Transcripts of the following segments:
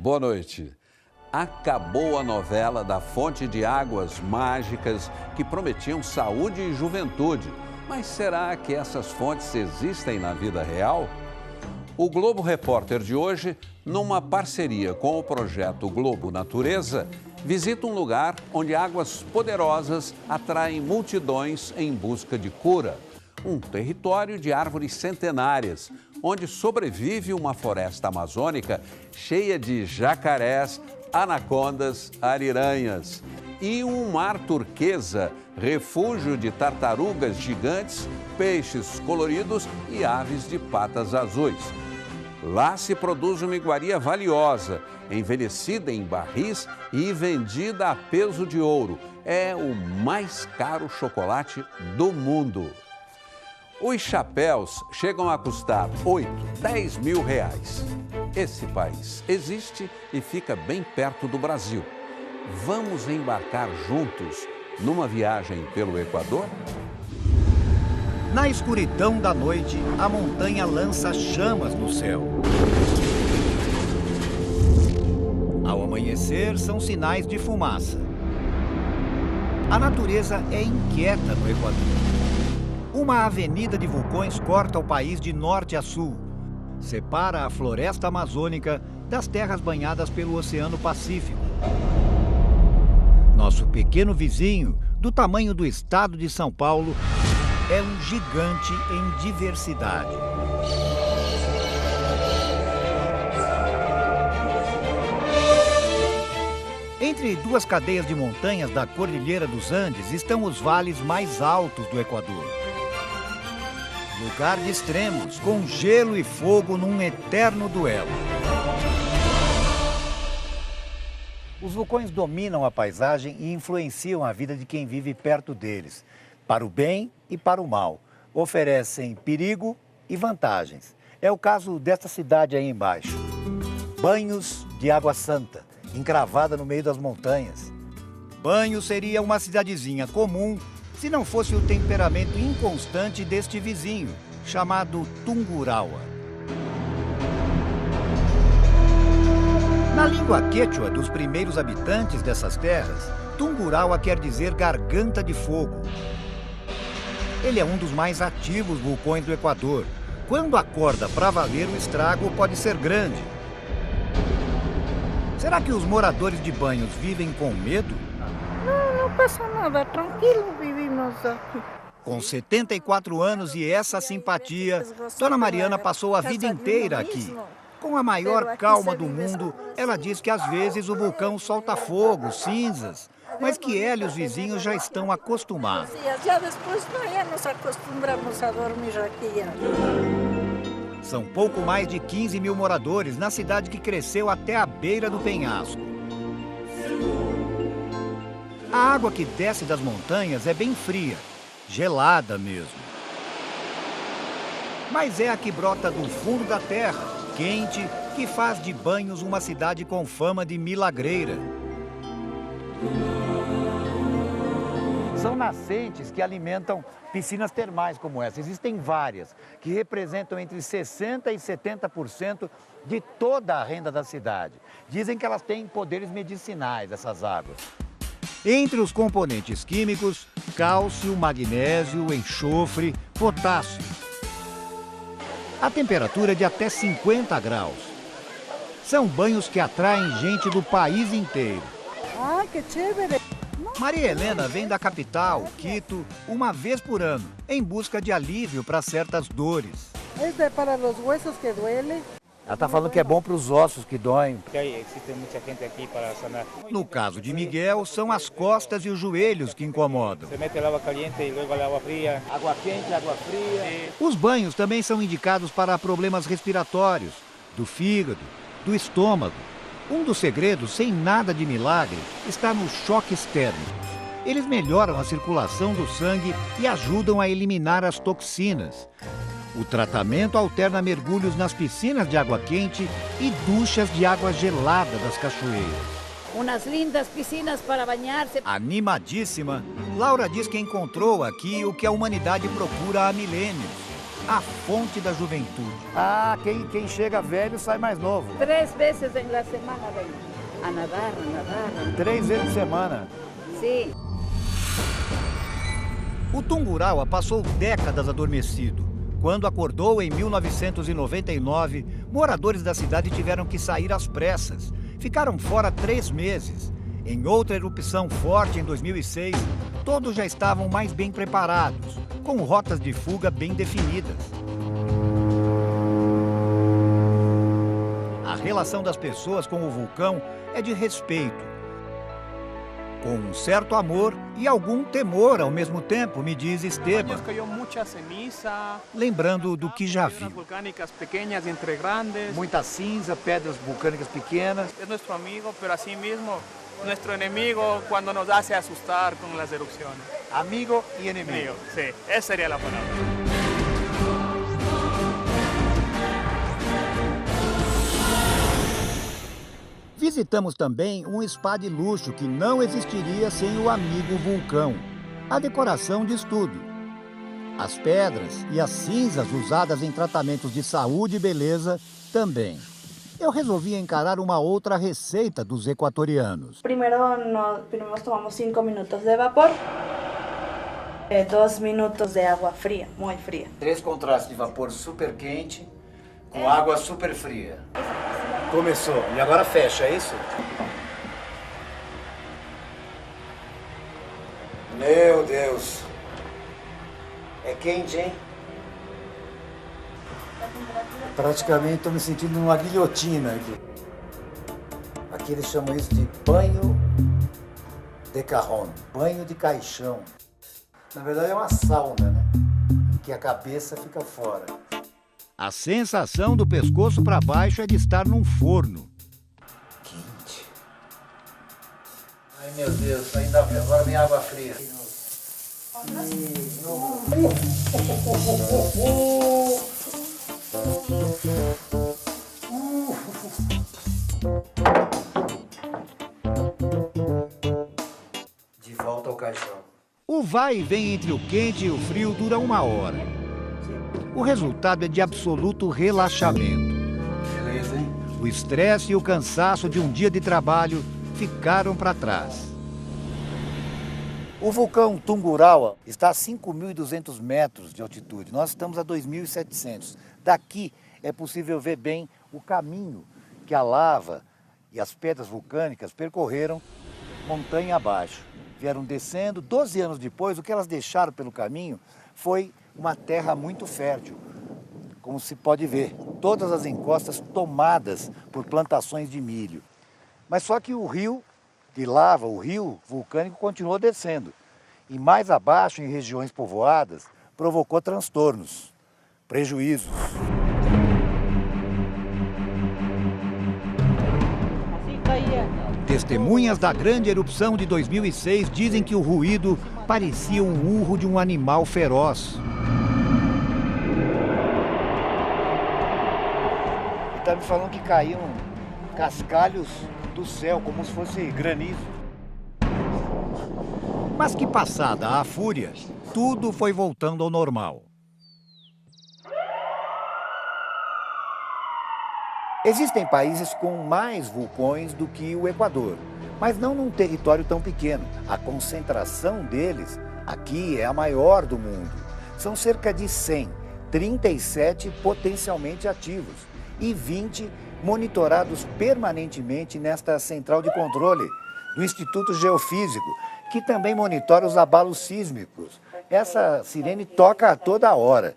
Boa noite. Acabou a novela da fonte de águas mágicas que prometiam saúde e juventude. Mas será que essas fontes existem na vida real? O Globo Repórter de hoje, numa parceria com o projeto Globo Natureza, visita um lugar onde águas poderosas atraem multidões em busca de cura. Um território de árvores centenárias, onde sobrevive uma floresta amazônica cheia de jacarés, anacondas, ariranhas e um mar turquesa, refúgio de tartarugas gigantes, peixes coloridos e aves de patas azuis. Lá se produz uma iguaria valiosa, envelhecida em barris e vendida a peso de ouro. É o mais caro chocolate do mundo. Os chapéus chegam a custar 8, 10 mil reais. Esse país existe e fica bem perto do Brasil. Vamos embarcar juntos numa viagem pelo Equador? Na escuridão da noite, a montanha lança chamas no céu. Ao amanhecer, são sinais de fumaça. A natureza é inquieta no Equador. Uma avenida de vulcões corta o país de norte a sul. Separa a floresta amazônica das terras banhadas pelo Oceano Pacífico. Nosso pequeno vizinho, do tamanho do estado de São Paulo, é um gigante em diversidade. Entre duas cadeias de montanhas da Cordilheira dos Andes estão os vales mais altos do Equador. Lugar de extremos, com gelo e fogo num eterno duelo. Os vulcões dominam a paisagem e influenciam a vida de quem vive perto deles, para o bem e para o mal. Oferecem perigo e vantagens. É o caso desta cidade aí embaixo. Banhos de Água Santa, encravada no meio das montanhas. Banhos seria uma cidadezinha comum se não fosse o temperamento inconstante deste vizinho, chamado Tungurahua. Na língua quechua dos primeiros habitantes dessas terras, Tungurahua quer dizer garganta de fogo. Ele é um dos mais ativos vulcões do Equador. Quando acorda para valer, o estrago pode ser grande. Será que os moradores de Banhos vivem com medo? Não passa nada, tranquilo vivimos aqui. Com 74 anos e essa simpatia, Dona Mariana passou a vida inteira aqui. Com a maior calma do mundo, ela diz que às vezes o vulcão solta fogo, cinzas, mas que ela e os vizinhos já estão acostumados. Já depois nós nos acostumamos a dormir aqui. São pouco mais de 15 mil moradores na cidade que cresceu até a beira do penhasco. A água que desce das montanhas é bem fria, gelada mesmo. Mas é a que brota do fundo da terra, quente, que faz de Banhos uma cidade com fama de milagreira. São nascentes que alimentam piscinas termais como essa. Existem várias, que representam entre 60% e 70% de toda a renda da cidade. Dizem que elas têm poderes medicinais, essas águas. Entre os componentes químicos, cálcio, magnésio, enxofre, potássio. A temperatura é de até 50 graus. São banhos que atraem gente do país inteiro. Ah, que chévere! Maria Helena vem da capital, Quito, uma vez por ano, em busca de alívio para certas dores. É para os huesos que duele. Ela está falando que é bom para os ossos que doem. Existe muita gente aqui para sanar. No caso de Miguel, são as costas e os joelhos que incomodam. Se mete a água caliente e logo a água fria. Água quente, água fria. Os banhos também são indicados para problemas respiratórios, do fígado, do estômago. Um dos segredos, sem nada de milagre, está no choque externo. Eles melhoram a circulação do sangue e ajudam a eliminar as toxinas. O tratamento alterna mergulhos nas piscinas de água quente e duchas de água gelada das cachoeiras. Umas lindas piscinas para banhar-se. Animadíssima, Laura diz que encontrou aqui o que a humanidade procura há milênios: a fonte da juventude. Ah, quem chega velho sai mais novo. 3 veces en la semana vengo a nadar, a nadar. 3 vezes por semana. Sí. O Tungurahua passou décadas adormecido. Quando acordou em 1999, moradores da cidade tiveram que sair às pressas. Ficaram fora 3 meses. Em outra erupção forte em 2006, todos já estavam mais bem preparados, com rotas de fuga bem definidas. A relação das pessoas com o vulcão é de respeito, com um certo amor e algum temor ao mesmo tempo, me diz Esteban, lembrando do que já viu. Muita cinza, pedras vulcânicas pequenas. É nosso amigo, mas assim mesmo nosso inimigo quando nos hace assustar com as erupções. Amigo e inimigo. Sim, essa seria a palavra. Visitamos também um spa de luxo que não existiria sem o amigo vulcão. A decoração diz tudo. As pedras e as cinzas usadas em tratamentos de saúde e beleza também. Eu resolvi encarar uma outra receita dos equatorianos. Primeiro nós tomamos 5 minutos de vapor, 2 minutos de água fria, muito fria. 3 contrastes de vapor super quente com água super fria. Começou. E agora fecha, é isso? Meu Deus. É quente, hein? Praticamente estou me sentindo numa guilhotina aqui. Aqui eles chamam isso de banho de cajón, banho de caixão. Na verdade é uma sauna, né? Em que a cabeça fica fora. A sensação do pescoço para baixo é de estar num forno. Quente. Ai, meu Deus, ainda agora vem água fria. De volta ao caixão. O vai e vem entre o quente e o frio dura 1 hora. O resultado é de absoluto relaxamento. Beleza, hein? O estresse e o cansaço de um dia de trabalho ficaram para trás. O vulcão Tungurahua está a 5.200 metros de altitude. Nós estamos a 2.700. Daqui é possível ver bem o caminho que a lava e as pedras vulcânicas percorreram montanha abaixo. Vieram descendo. 12 anos depois, o que elas deixaram pelo caminho foi uma terra muito fértil, como se pode ver, todas as encostas tomadas por plantações de milho. Mas só que o rio de lava, o rio vulcânico, continuou descendo. E mais abaixo, em regiões povoadas, provocou transtornos, prejuízos. Testemunhas da grande erupção de 2006 dizem que o ruído parecia o urro de um animal feroz. Ele está me falando que caíam cascalhos do céu, como se fosse granizo. Mas que passada a fúria, tudo foi voltando ao normal. Existem países com mais vulcões do que o Equador, mas não num território tão pequeno. A concentração deles aqui é a maior do mundo. São cerca de 100, 37 potencialmente ativos e 20 monitorados permanentemente nesta central de controle do Instituto Geofísico, que também monitora os abalos sísmicos. Essa sirene toca a toda hora.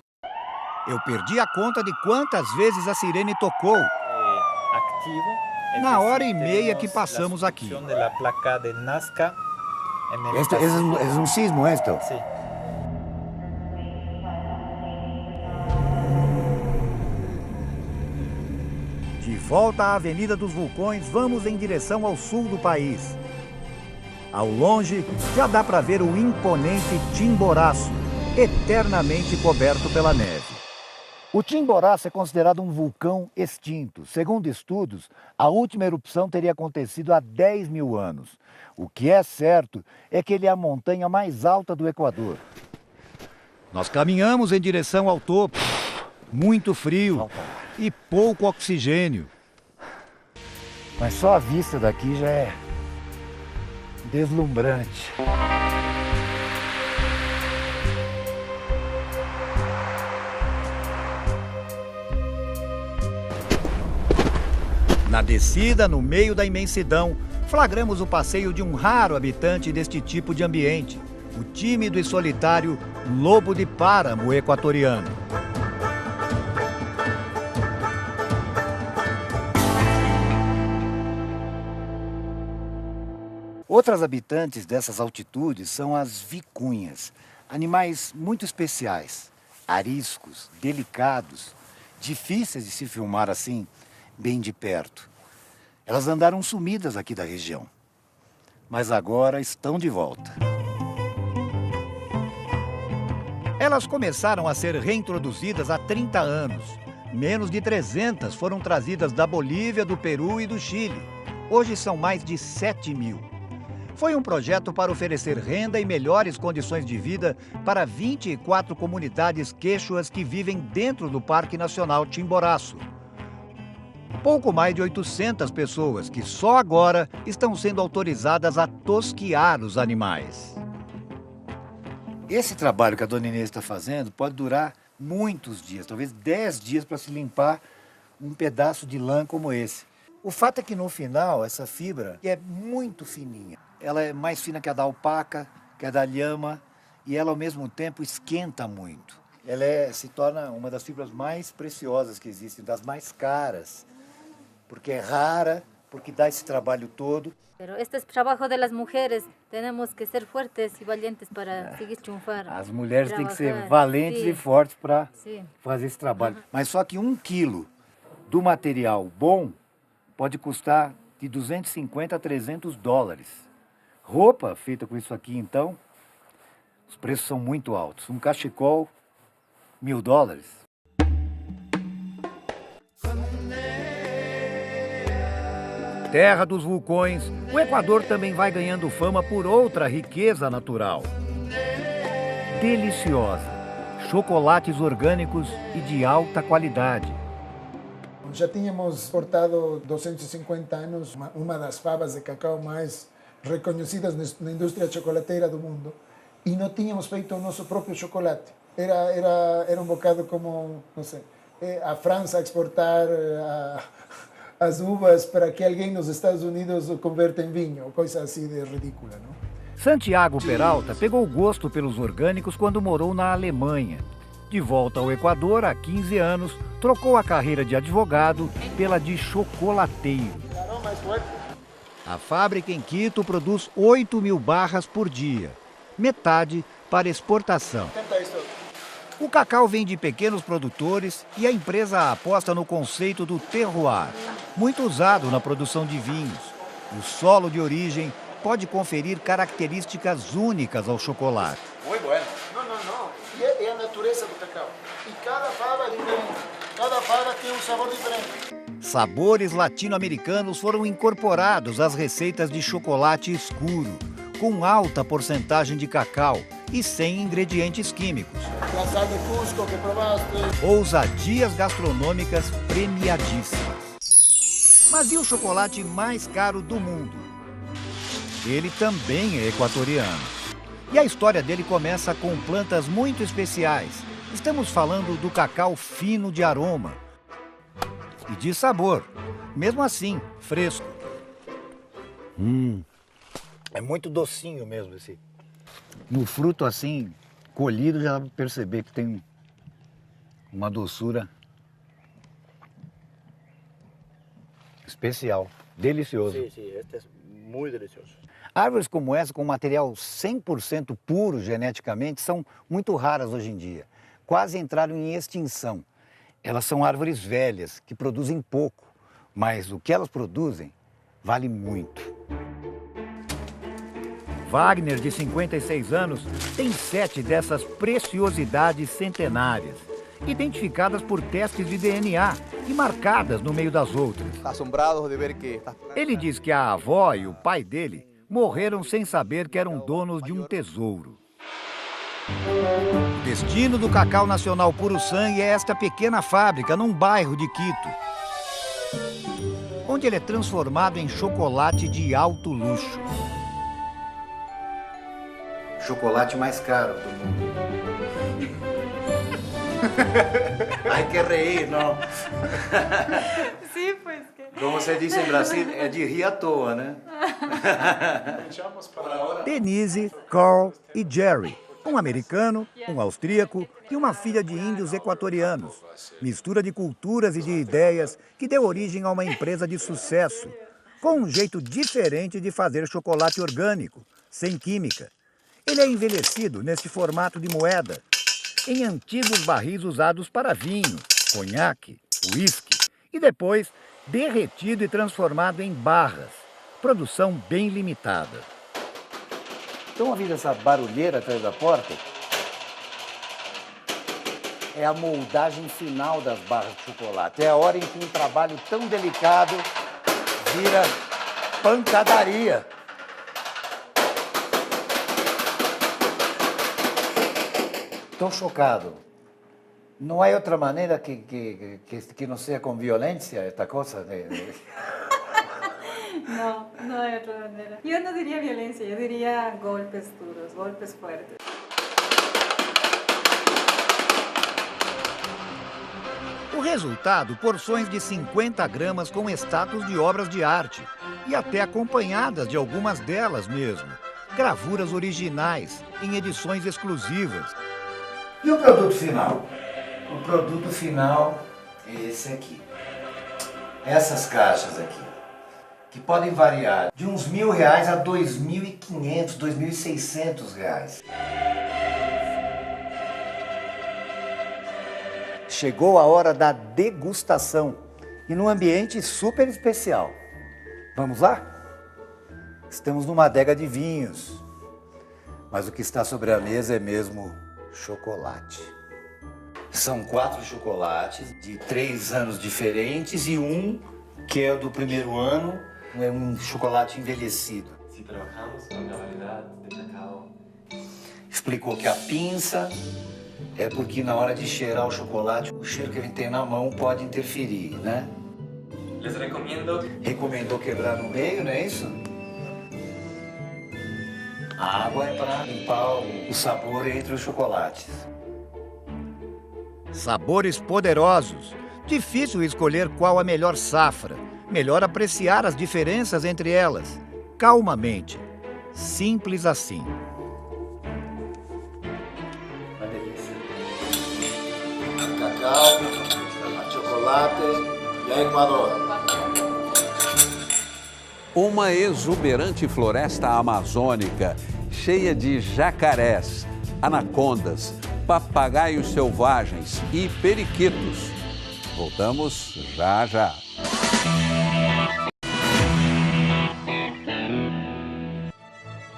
Eu perdi a conta de quantas vezes a sirene tocou. Na hora e meia que passamos aqui. Este é um sismo, esto? Sim. De volta à Avenida dos Vulcões, vamos em direção ao sul do país. Ao longe, já dá para ver o imponente Chimborazo, eternamente coberto pela neve. O Chimborazo é considerado um vulcão extinto. Segundo estudos, a última erupção teria acontecido há 10 mil anos. O que é certo é que ele é a montanha mais alta do Equador. Nós caminhamos em direção ao topo. muito frio e pouco oxigênio. Mas só a vista daqui já é deslumbrante. Na descida, no meio da imensidão, flagramos o passeio de um raro habitante deste tipo de ambiente, o tímido e solitário lobo de páramo equatoriano. Outras habitantes dessas altitudes são as vicunhas, animais muito especiais, ariscos, delicados, difíceis de se filmar assim, bem de perto. Elas andaram sumidas aqui da região, mas agora estão de volta. Elas começaram a ser reintroduzidas há 30 anos. Menos de 300 foram trazidas da Bolívia, do Peru e do Chile. Hoje são mais de 7.000. Foi um projeto para oferecer renda e melhores condições de vida para 24 comunidades quechuas que vivem dentro do Parque Nacional Chimborazo. Pouco mais de 800 pessoas que só agora estão sendo autorizadas a tosquiar os animais. Esse trabalho que a dona Inês está fazendo pode durar muitos dias, talvez 10 dias para se limpar um pedaço de lã como esse. O fato é que no final essa fibra é muito fininha. Ela é mais fina que a da alpaca, que a da lhama, e ela ao mesmo tempo esquenta muito. Ela se torna uma das fibras mais preciosas que existem, das mais caras, porque é rara, porque dá esse trabalho todo. Pero este es trabajo de las mujeres, tenemos que ser fuertes y valientes para seguir triunfar. As mulheres têm que ser valentes e fortes para fazer esse trabalho. Mas só que 1 quilo do material bom pode custar de 250 a 300 dólares. Roupa feita com isso aqui, então, os preços são muito altos. Um cachecol, 1.000 dólares. Terra dos vulcões, o Equador também vai ganhando fama por outra riqueza natural. Deliciosa, chocolates orgânicos e de alta qualidade. Já tínhamos exportado 250 anos uma das favas de cacau mais reconhecidas na indústria chocolateira do mundo e não tínhamos feito o nosso próprio chocolate. Era um bocado como, não sei, a França exportar as uvas para que alguém nos Estados Unidos o converta em vinho, coisa assim de ridícula, não? Santiago Peralta pegou gosto pelos orgânicos quando morou na Alemanha. De volta ao Equador, há 15 anos, trocou a carreira de advogado pela de chocolateiro. A fábrica em Quito produz 8.000 barras por dia, metade para exportação. O cacau vem de pequenos produtores e a empresa aposta no conceito do terroir, muito usado na produção de vinhos. O solo de origem pode conferir características únicas ao chocolate. Muito bom. Não. É a natureza do cacau. E cada fava é diferente. Cada fava tem um sabor diferente. Sabores latino-americanos foram incorporados às receitas de chocolate escuro, com alta porcentagem de cacau e sem ingredientes químicos. A sal de Cusco que provaste. Ousadias gastronômicas premiadíssimas. Mas e o chocolate mais caro do mundo? Ele também é equatoriano. E a história dele começa com plantas muito especiais. Estamos falando do cacau fino de aroma e de sabor, mesmo assim, fresco. É muito docinho mesmo esse. No fruto assim, colhido, já dá para perceber que tem uma doçura especial, delicioso. Sim, este é muito delicioso. Árvores como essa, com material 100% puro geneticamente, são muito raras hoje em dia. Quase entraram em extinção. Elas são árvores velhas, que produzem pouco, mas o que elas produzem vale muito. Wagner, de 56 anos, tem 7 dessas preciosidades centenárias, identificadas por testes de DNA e marcadas no meio das outras. Assombrados de ver que... Ele diz que a avó e o pai dele morreram sem saber que eram donos de um tesouro. O destino do cacau nacional puro sangue é esta pequena fábrica num bairro de Quito, onde ele é transformado em chocolate de alto luxo. Chocolate mais caro do mundo. Ai, que reír, não? Sim, pois que... Como você disse em Brasil, é de rir à toa, né? Denise, Carl e Jerry. Um americano, um austríaco e uma filha de índios equatorianos. Mistura de culturas e de ideias que deu origem a uma empresa de sucesso, com um jeito diferente de fazer chocolate orgânico, sem química. Ele é envelhecido neste formato de moeda, em antigos barris usados para vinho, conhaque, uísque, e depois derretido e transformado em barras. Produção bem limitada. Estão ouvindo essa barulheira atrás da porta? É a moldagem final das barras de chocolate. É a hora em que um trabalho tão delicado vira pancadaria. Estou chocado. Não há outra maneira que não seja com violência esta coisa? No, no hay otra manera. Yo no diría violencia, yo diría golpes duros, golpes fuertes. O resultado, porções de 50 gramas com estátuas de obras de arte e até acompanhadas de algumas delas mesmo. Gravuras originais, em edições exclusivas. E o produto final? O produto final é esse aqui. Essas caixas aqui, que podem variar de uns R$1.000 a R$2.500, R$2.600. Chegou a hora da degustação e num ambiente super especial. Vamos lá? Estamos numa adega de vinhos, mas o que está sobre a mesa é mesmo chocolate. São 4 chocolates de 3 anos diferentes e um que é o do primeiro ano, é um chocolate envelhecido. Si trabajamos con la variedad de cacao. Explicou que a pinça é porque na hora de cheirar o chocolate, o cheiro que ele tem na mão pode interferir, né? Les recomiendo. Recomendou quebrar no meio, não é isso? A água é para limpar o sabor entre os chocolates. Sabores poderosos. Difícil escolher qual a melhor safra. Melhor apreciar as diferenças entre elas. Calmamente. Simples assim. Uma delícia. Cacau, chocolate e Equador. Uma exuberante floresta amazônica, cheia de jacarés, anacondas, papagaios selvagens e periquitos. Voltamos já já.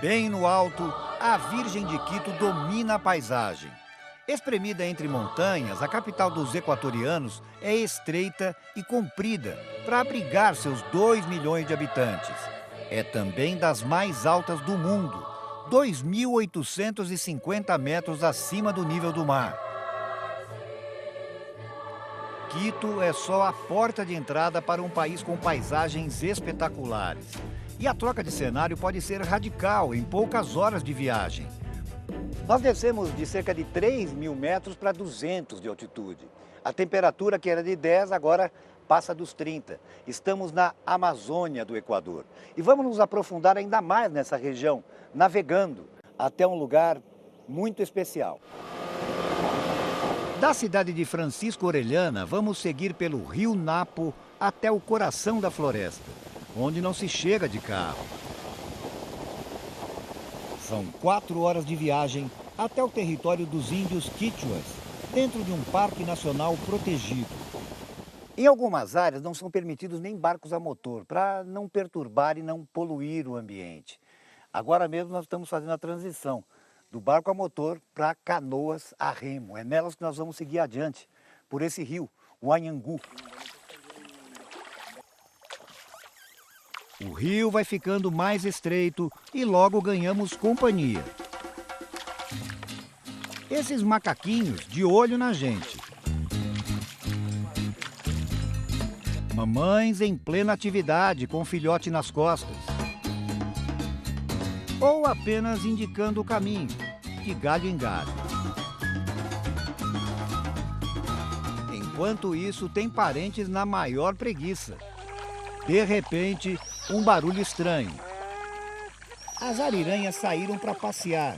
Bem no alto, a Virgem de Quito domina a paisagem. Espremida entre montanhas, a capital dos equatorianos é estreita e comprida para abrigar seus 2 milhões de habitantes. É também das mais altas do mundo, 2.850 metros acima do nível do mar. Quito é só a porta de entrada para um país com paisagens espetaculares. E a troca de cenário pode ser radical em poucas horas de viagem. Nós descemos de cerca de 3.000 metros para 200 de altitude. A temperatura, que era de 10, agora passa dos 30. Estamos na Amazônia do Equador. E vamos nos aprofundar ainda mais nessa região, navegando até um lugar muito especial. Da cidade de Francisco Orellana, vamos seguir pelo Rio Napo até o coração da floresta, onde não se chega de carro. São 4 horas de viagem até o território dos índios Quichuas, dentro de um parque nacional protegido. Em algumas áreas não são permitidos nem barcos a motor, para não perturbar e não poluir o ambiente. Agora mesmo nós estamos fazendo a transição do barco a motor para canoas a remo. É nelas que nós vamos seguir adiante, por esse rio, o Anhangu. O rio vai ficando mais estreito e logo ganhamos companhia. Esses macaquinhos de olho na gente. Mamães em plena atividade, com filhote nas costas. Ou apenas indicando o caminho, de galho em galho. Enquanto isso, tem parentes na maior preguiça. De repente, um barulho estranho. As ariranhas saíram para passear.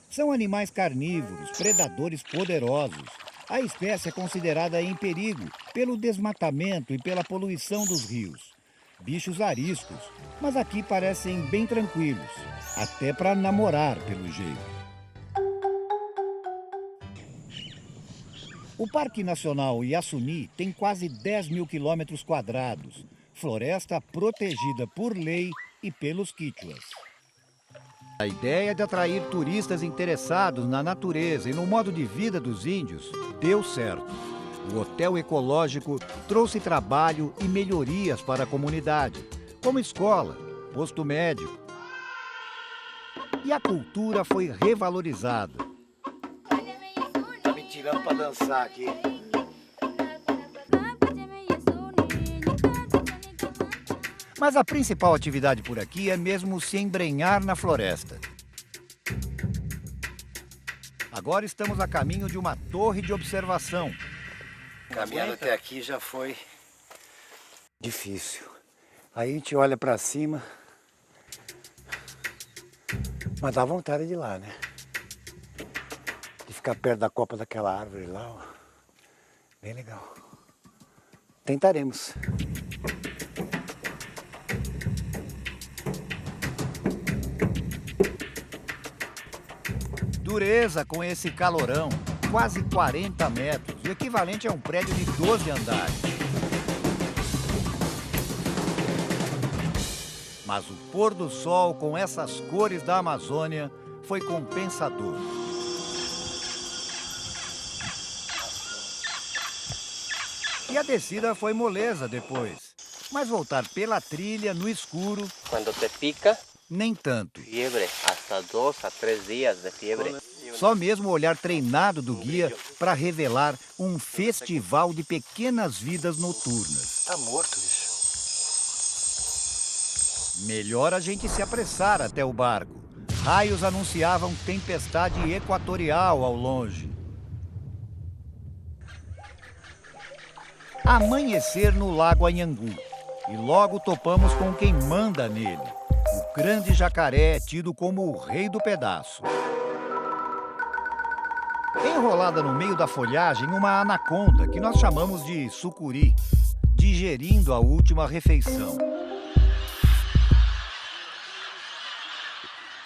São animais carnívoros, predadores poderosos. A espécie é considerada em perigo pelo desmatamento e pela poluição dos rios. Bichos ariscos, mas aqui parecem bem tranquilos, até para namorar, pelo jeito. O Parque Nacional Yasuni tem quase 10 mil quilômetros quadrados, floresta protegida por lei e pelos quichuas. A ideia de atrair turistas interessados na natureza e no modo de vida dos índios deu certo. O hotel ecológico trouxe trabalho e melhorias para a comunidade, como escola, posto médico. E a cultura foi revalorizada. Tá me tirando para dançar aqui. Mas a principal atividade por aqui é mesmo se embrenhar na floresta. Agora estamos a caminho de uma torre de observação. Caminhando até aqui já foi difícil. Aí a gente olha para cima, mas dá vontade de ir lá, né? De ficar perto da copa daquela árvore lá, ó. Bem legal. Tentaremos. Dureza com esse calorão, quase 40 metros, o equivalente a um prédio de 12 andares. Mas o pôr do sol com essas cores da Amazônia foi compensador. E a descida foi moleza depois, mas voltar pela trilha no escuro... Quando te pica... Nem tanto. Fiebre, hasta 2 a 3 dias de fiebre. Só mesmo o olhar treinado do guia para revelar um festival de pequenas vidas noturnas. Tá morto isso. Melhor a gente se apressar até o barco. Raios anunciavam tempestade equatorial ao longe. Amanhecer no Lago Anhangu. E logo topamos com quem manda nele. O grande jacaré é tido como o rei do pedaço. Enrolada no meio da folhagem, uma anaconda, que nós chamamos de sucuri, digerindo a última refeição.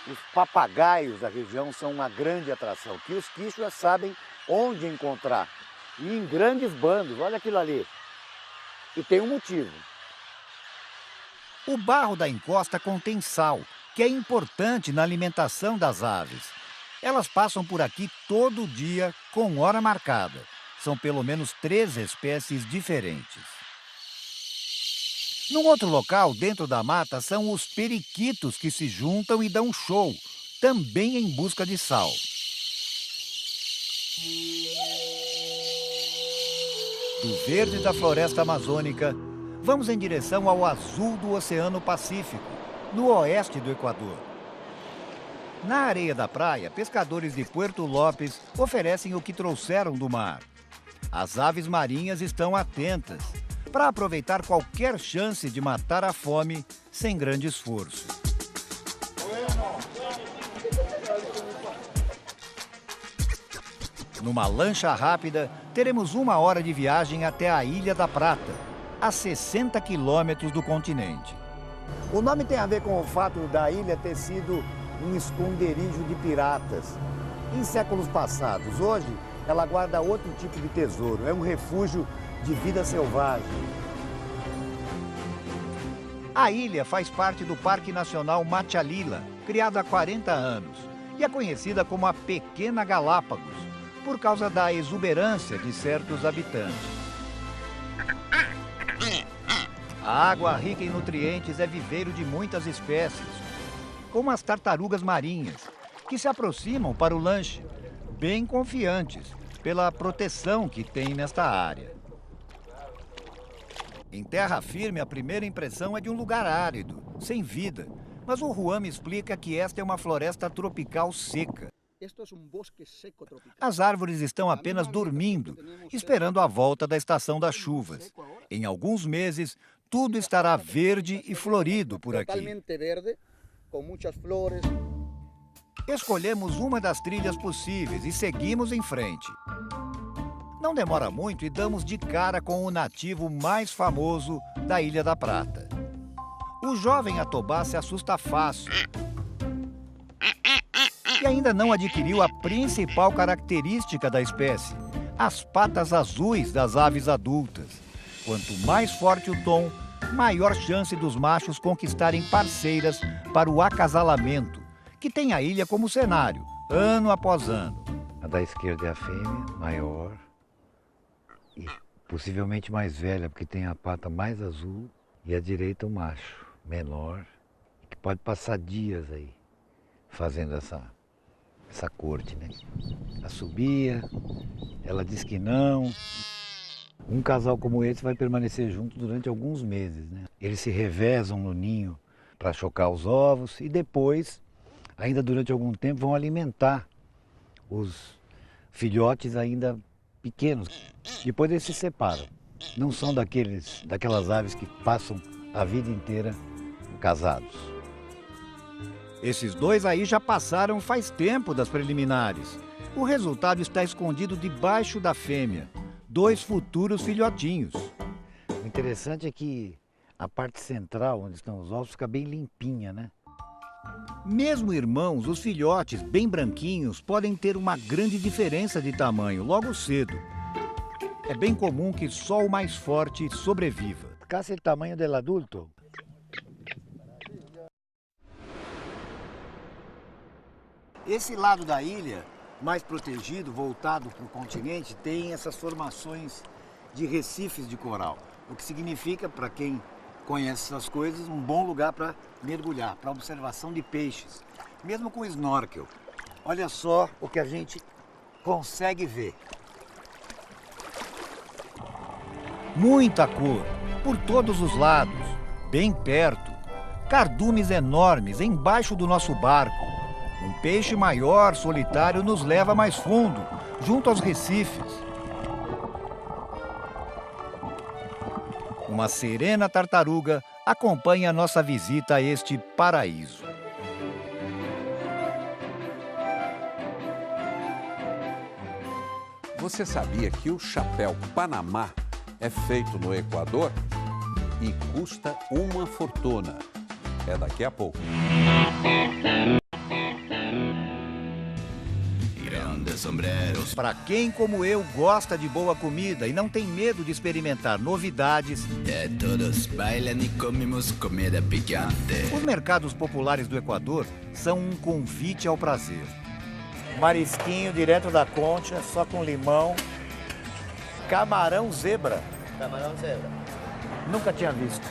Os papagaios da região são uma grande atração, que os quichuas sabem onde encontrar. E em grandes bandos, olha aquilo ali. E tem um motivo. O barro da encosta contém sal, que é importante na alimentação das aves. Elas passam por aqui todo dia, com hora marcada. São pelo menos 3 espécies diferentes. Num outro local, dentro da mata, são os periquitos que se juntam e dão show, também em busca de sal. Do verde da floresta amazônica, vamos em direção ao azul do Oceano Pacífico, no oeste do Equador. Na areia da praia, pescadores de Puerto Lopes oferecem o que trouxeram do mar. As aves marinhas estão atentas para aproveitar qualquer chance de matar a fome sem grande esforço. Numa lancha rápida, teremos 1 hora de viagem até a Ilha da Prata, a 60 quilômetros do continente. O nome tem a ver com o fato da ilha ter sido um esconderijo de piratas. Em séculos passados, hoje, ela guarda outro tipo de tesouro. É um refúgio de vida selvagem. A ilha faz parte do Parque Nacional Machalila, criado há 40 anos, e é conhecida como a Pequena Galápagos, por causa da exuberância de certos habitantes. A água rica em nutrientes é viveiro de muitas espécies, como as tartarugas marinhas, que se aproximam para o lanche, bem confiantes pela proteção que tem nesta área. Em terra firme, a primeira impressão é de um lugar árido, sem vida. Mas o Juan me explica que esta é uma floresta tropical seca. As árvores estão apenas dormindo, esperando a volta da estação das chuvas. Em alguns meses, tudo estará verde e florido por aqui. Escolhemos uma das trilhas possíveis e seguimos em frente. Não demora muito e damos de cara com o nativo mais famoso da Ilha da Prata. O jovem Atobá se assusta fácil e ainda não adquiriu a principal característica da espécie, as patas azuis das aves adultas. Quanto mais forte o tom, maior chance dos machos conquistarem parceiras para o acasalamento, que tem a ilha como cenário, ano após ano. A da esquerda é a fêmea, maior e possivelmente mais velha, porque tem a pata mais azul, e a direita o macho, menor, que pode passar dias aí fazendo essa corte, né? Assobia, ela diz que não. Um casal como esse vai permanecer junto durante alguns meses, né? Eles se revezam no ninho para chocar os ovos e depois, ainda durante algum tempo, vão alimentar os filhotes ainda pequenos. Depois eles se separam. Não são daquelas aves que passam a vida inteira casados. Esses dois aí já passaram faz tempo das preliminares. O resultado está escondido debaixo da fêmea. 2 futuros filhotinhos. O interessante é que a parte central, onde estão os ovos, fica bem limpinha, né? Mesmo irmãos, os filhotes bem branquinhos podem ter uma grande diferença de tamanho logo cedo. É bem comum que só o mais forte sobreviva. Casi o tamanho do adulto. Esse lado da ilha, mais protegido, voltado para o continente, tem essas formações de recifes de coral. O que significa, para quem conhece essas coisas, um bom lugar para mergulhar, para observação de peixes. Mesmo com snorkel. Olha só o que a gente consegue ver. Muita cor, por todos os lados, bem perto. Cardumes enormes embaixo do nosso barco. Um peixe maior, solitário, nos leva mais fundo, junto aos recifes. Uma serena tartaruga acompanha a nossa visita a este paraíso. Você sabia que o chapéu Panamá é feito no Equador e custa uma fortuna? É daqui a pouco. Para quem, como eu, gosta de boa comida e não tem medo de experimentar novidades, todos bailam e comemos comida picante. Os mercados populares do Equador são um convite ao prazer. Marisquinho direto da concha, só com limão. Camarão zebra. Camarão zebra. Nunca tinha visto.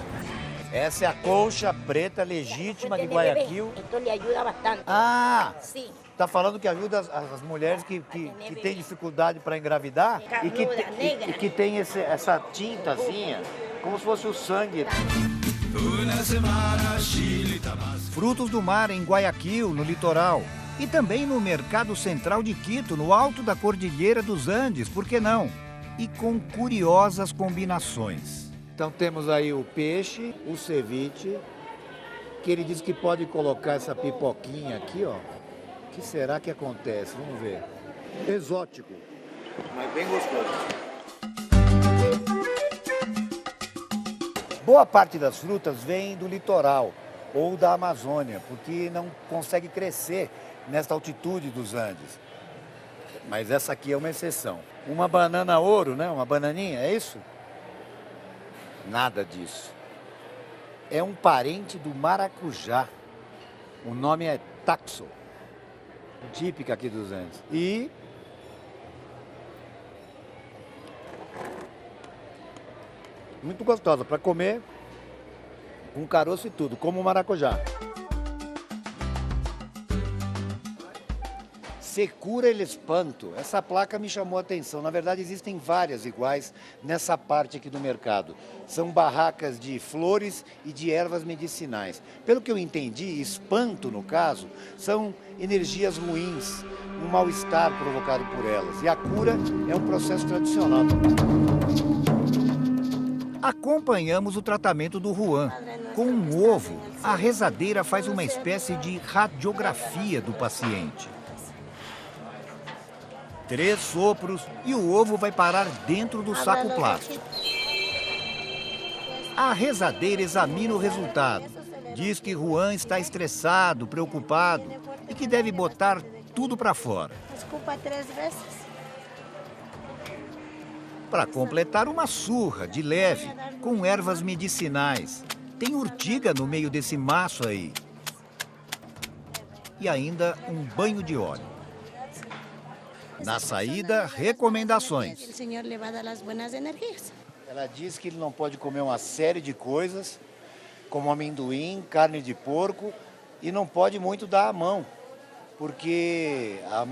Essa é a colcha preta legítima de Guayaquil. Então lhe ajuda bastante. Ah! Sim. Está falando que ajuda as mulheres que têm dificuldade para engravidar e que tem essa tintazinha, como se fosse o sangue. Frutos do mar em Guayaquil, no litoral. E também no Mercado Central de Quito, no alto da Cordilheira dos Andes, por que não? E com curiosas combinações. Então temos aí o peixe, o ceviche, que ele diz que pode colocar essa pipoquinha aqui, ó. O que será que acontece? Vamos ver. Exótico, mas bem gostoso. Boa parte das frutas vem do litoral ou da Amazônia, porque não consegue crescer nesta altitude dos Andes. Mas essa aqui é uma exceção. Uma banana ouro, né? Uma bananinha, é isso? Nada disso. É um parente do maracujá. O nome é taxo. Típica aqui dos Andes. E muito gostosa para comer, com caroço e tudo, como o maracujá. Secura el espanto. Essa placa me chamou a atenção. Na verdade, existem várias iguais nessa parte aqui do mercado. São barracas de flores e de ervas medicinais. Pelo que eu entendi, espanto, no caso, são energias ruins, um mal-estar provocado por elas. E a cura é um processo tradicional. Acompanhamos o tratamento do Juan. Com um ovo, a rezadeira faz uma espécie de radiografia do paciente. 3 sopros e o ovo vai parar dentro do saco plástico. A rezadeira examina o resultado. Diz que Juan está estressado, preocupado e que deve botar tudo para fora. Desculpa 3 vezes. Para completar, uma surra de leve, com ervas medicinais. Tem urtiga no meio desse maço aí. E ainda um banho de óleo. Na saída, recomendações. O Senhor lhe vai dar as boas energias. Ela diz que ele não pode comer uma série de coisas, como amendoim, carne de porco, e não pode muito dar a mão, porque a